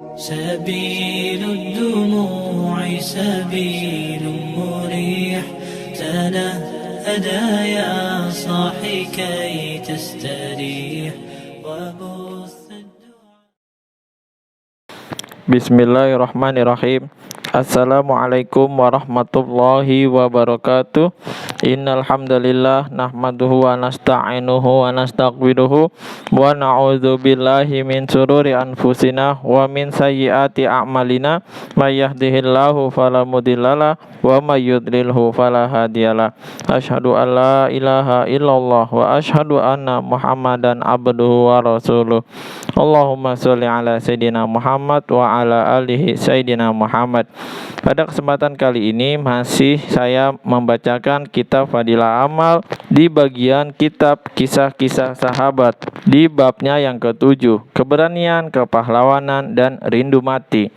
سبيل الدموع سبيل مريح تنهدى يا صاحي كي تستريح Bismillahirrahmanirrahim. Assalamualaikum warahmatullahi wabarakatuh. Innal hamdalillah nahmaduhu wa nasta'inuhu wa nastaghfiruhu wa na'udzu billahi min shururi anfusina wa min sayyiati a'malina. May yahdihillahu fala mudhillalah wa may yudlilhu fala hadiyalah. Asyhadu an la ilaha illallah wa asyhadu anna Muhammadan abduhu wa rasuluh. Allahumma sholli ala sayyidina Muhammad wa ala alihi sayyidina Muhammad. Pada kesempatan kali ini masih saya membacakan kitab Fadilah Amal di bagian kitab Kisah-Kisah Sahabat di babnya yang ke-7, keberanian, kepahlawanan, dan rindu mati.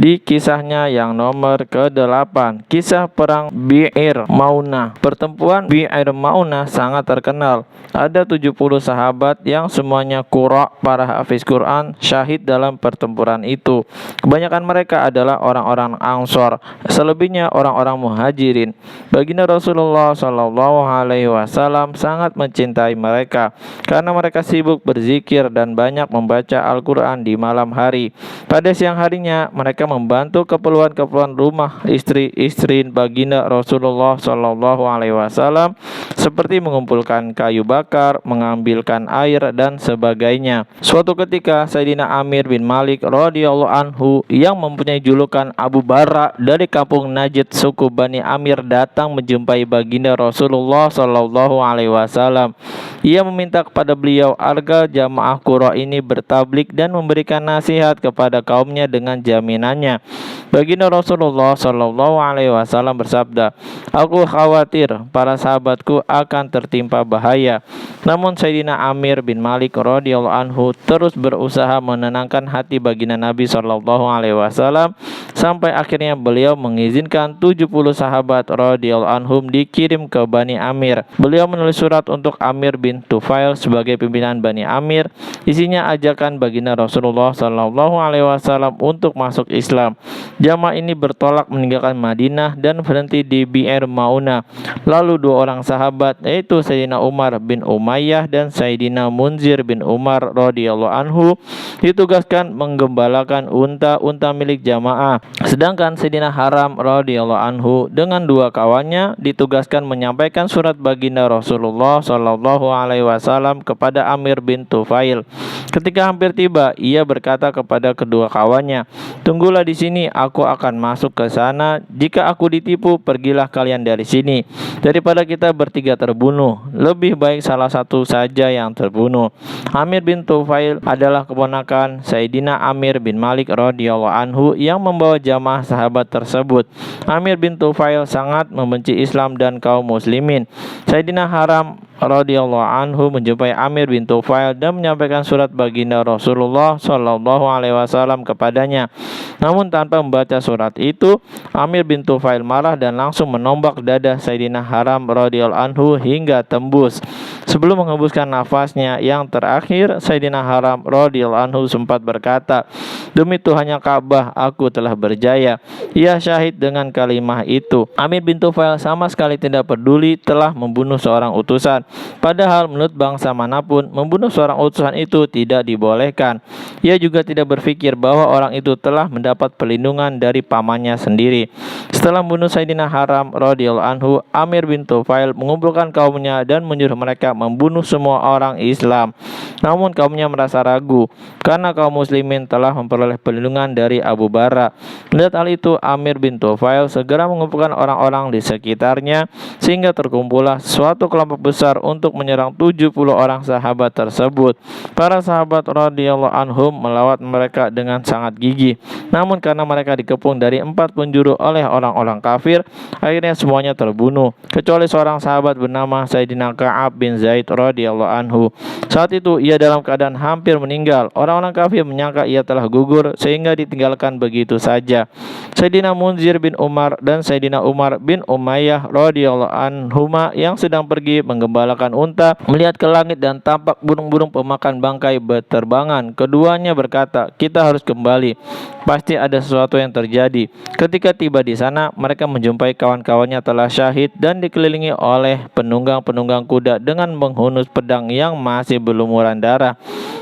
Di kisahnya yang nomor ke-8, kisah perang Bi'ir Maunah. Pertempuran Bi'ir Maunah sangat terkenal. Ada 70 sahabat yang semuanya qurra, para hafiz Quran, syahid dalam pertempuran itu. Kebanyakan mereka adalah orang-orang Ansor, selebihnya orang-orang Muhajirin. Baginda Rasulullah SAW sangat mencintai mereka karena mereka sibuk berzikir dan banyak membaca Al-Quran di malam hari. Pada siang harinya mereka membantu keperluan-keperluan rumah istri-istri baginda Rasulullah SAW seperti mengumpulkan kayu bakar, mengambilkan air, dan sebagainya. Suatu ketika Sayyidina Amir bin Malik radhiyallahu anhu yang mempunyai julukan Abu Barra dari kampung Najd suku Bani Amir datang menjumpai baginda Rasulullah SAW. Ia meminta kepada beliau agar jamaah Qurra ini bertablik dan memberikan nasihat kepada kaumnya dengan jaminannya. Baginda Rasulullah SAW bersabda, "Aku khawatir para sahabatku akan tertimpa bahaya." Namun Sayyidina Amir bin Malik radhiyallahu anhu terus berusaha menenangkan hati baginda Nabi SAW sampai akhirnya beliau mengizinkan 70 sahabat radhiyallahu anhum dikirim ke Bani Amir. Beliau menulis surat untuk Amir bin Tufail sebagai pimpinan Bani Amir. Isinya ajakan baginda Rasulullah SAW untuk masuk Islam. Jamaah ini bertolak meninggalkan Madinah dan berhenti di Bi'ir Maunah. Lalu dua orang sahabat, yaitu Sayyidina Umar bin Umayyah dan Sayyidina Munzir bin Umar radhiyallahu anhu, ditugaskan menggembalakan unta-unta milik jamaah. Sedangkan Sayyidina Haram radhiyallahu anhu dengan dua kawannya ditugaskan menyampaikan surat baginda Rasulullah SAW kepada Amir bin Tufail. Ketika hampir tiba, ia berkata kepada kedua kawannya, "Tunggulah di sini, aku akan masuk ke sana. Jika aku ditipu, pergilah kalian dari sini. Daripada kita bertiga terbunuh, lebih baik salah satu saja yang terbunuh." Amir bin Tufail adalah keponakan Sayyidina Amir bin Malik radhiyallahu anhu yang membawa jamaah sahabat tersebut. Amir bin Tufail sangat membenci Islam dan kaum muslimin. Sayyidina Haram radhiyallahu anhu menjumpai Amir bin Tufail dan menyampaikan surat baginda Rasulullah SAW kepadanya. Namun tanpa membaca surat itu, Amir bin Tufail marah dan langsung menombak dada Sayyidina Haram radhiyallahu anhu hingga tembus. Sebelum menghembuskan nafasnya yang terakhir, Sayyidina Haram radhiyallahu anhu sempat berkata, "Demi Tuhannya Ka'bah, aku telah berjaya." Ia syahid dengan kalimah itu. Amir bin Tufail sama sekali tidak peduli telah membunuh seorang utusan. Padahal menurut bangsa manapun, membunuh seorang utusan itu tidak dibolehkan. Ia juga tidak berpikir bahwa orang itu telah mendapat perlindungan dari pamannya sendiri. Setelah membunuh Sayyidina Haram radhiyallahu anhu, Amir bin Tufail mengumpulkan kaumnya dan menyuruh mereka membunuh semua orang Islam. Namun kaumnya merasa ragu karena kaum muslimin telah memperoleh perlindungan dari Abu Barra. Melihat hal itu, Amir bin Tufail segera mengumpulkan orang-orang di sekitarnya sehingga terkumpullah suatu kelompok besar untuk menyerang 70 orang sahabat tersebut. Para sahabat radhiyallahu anhum melawat mereka dengan sangat gigih. Namun karena mereka dikepung dari 4 penjuru oleh orang-orang kafir, akhirnya semuanya terbunuh kecuali seorang sahabat bernama Sayyidina Ka'ab bin Zaid radhiyallahu anhu. Saat itu ia dalam keadaan hampir meninggal. Orang-orang kafir menyangka ia telah gugur sehingga ditinggalkan begitu saja. Sayyidina Munzir bin Umar dan Sayyidina Umar bin Umayyah radhiyallahu anhuma yang sedang pergi menggembalakan unta melihat ke langit dan tampak burung-burung pemakan bangkai berterbangan. Keduanya berkata, "Kita harus kembali. Pasti ada sesuatu yang terjadi." Ketika tiba di sana, mereka menjumpai kawan-kawannya telah syahid dan dikelilingi oleh penunggang-penunggang kuda dengan menghunus pedang yang masih berlumuran darah.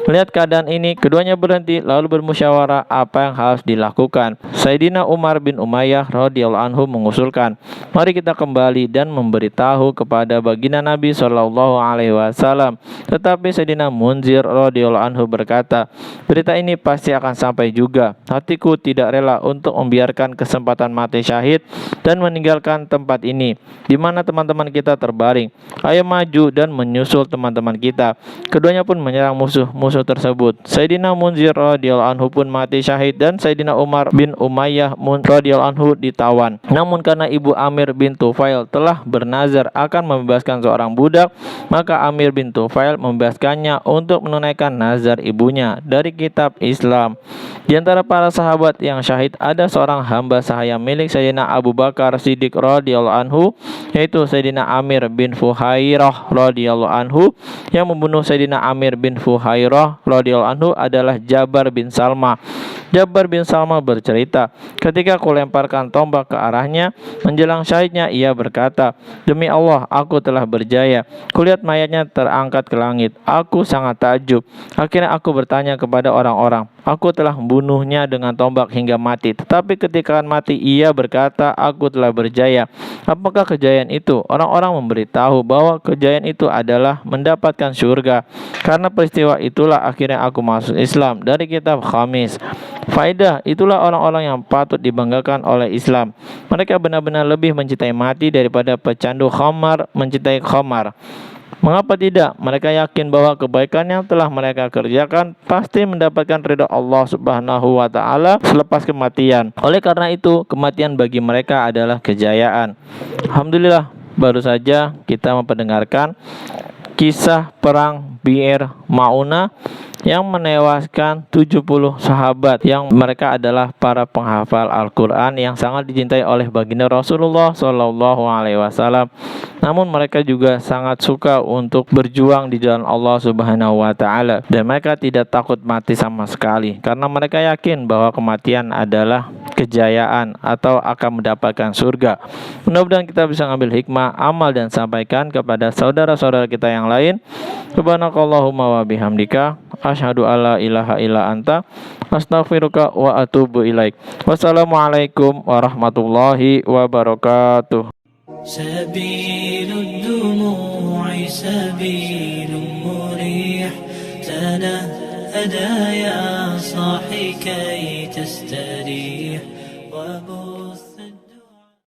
Melihat keadaan ini, keduanya berhenti lalu bermusyawarah apa yang harus dilakukan. Sayyidina Umar bin Umayyah radhiyallahu anhu mengusulkan, "Mari kita kembali dan memberitahu kepada baginda Nabi sallallahu alaihi wasallam." Tetapi Sayyidina Munzir radhiyallahu anhu berkata, "Berita ini pasti akan sampai juga. Hatiku tidak rela untuk membiarkan kesempatan mati syahid dan meninggalkan tempat ini di mana teman-teman kita terbaring. Ayo maju dan menyusul teman-teman kita." Keduanya pun menyerang musuh-musuh tersebut. Sayyidina Munzir radhiyallahu anhu pun mati syahid dan Sayyidina Umar bin Umayyah radhiyallahu anhu ditawan. Namun karena ibu Amir bin Tufail telah bernazar akan membebaskan seorang budak, maka Amir bin Tufail membebaskannya untuk menunaikan nazar ibunya. Dari kitab Islam, di antara para sahabat yang syahid ada seorang hamba sahaya milik Sayyidina Abu Bakar Siddiq radhiyallahu anhu, yaitu Sayyidina Amir bin Fuhairah radhiyallahu anhu. Yang membunuh Sayyidina Amir bin Fuhairah radhiyallahu anhu adalah Jabar bin Salma. Jabar bin Salma bercerita, ketika aku lemparkan tombak ke arahnya menjelang syahidnya, ia berkata, "Demi Allah, aku telah berjaya." Kulihat mayatnya terangkat ke langit. Aku sangat takjub. Akhirnya aku bertanya kepada orang-orang, "Aku telah membunuhnya dengan tombak hingga mati, tetapi ketika mati ia berkata, aku telah berjaya. Apakah kejayaan itu?" Orang-orang memberitahu bahwa kejayaan itu adalah mendapatkan surga. Karena peristiwa itulah akhirnya aku masuk Islam. Dari kitab Khamis. Faedah, itulah orang-orang yang patut dibanggakan oleh Islam. Mereka benar-benar lebih mencintai mati daripada pecandu khamar mencintai khamar. Mengapa tidak? Mereka yakin bahwa kebaikan yang telah mereka kerjakan pasti mendapatkan ridha Allah Subhanahu wa taala selepas kematian. Oleh karena itu, kematian bagi mereka adalah kejayaan. Alhamdulillah, baru saja kita memperdengarkan kisah perang Bir Maunah yang menewaskan 70 sahabat yang mereka adalah para penghafal Al-Quran yang sangat dicintai oleh baginda Rasulullah Shallallahu Alaihi Wasallam. Namun mereka juga sangat suka untuk berjuang di jalan Allah Subhanahu Wa Taala dan mereka tidak takut mati sama sekali karena mereka yakin bahwa kematian adalah kejayaan atau akan mendapatkan surga. Mudah-mudahan kita bisa ngambil hikmah, amal dan sampaikan kepada saudara-saudara kita yang lain. Subhanakallahumma wa bihamdika asyhadu alla ilaha illa anta astaghfiruka wa atubu ilaik. Wassalamualaikum warahmatullahi wabarakatuh. سبيل الدموع سبيل مريح تنهدى يا صاحي كي تستريح وبث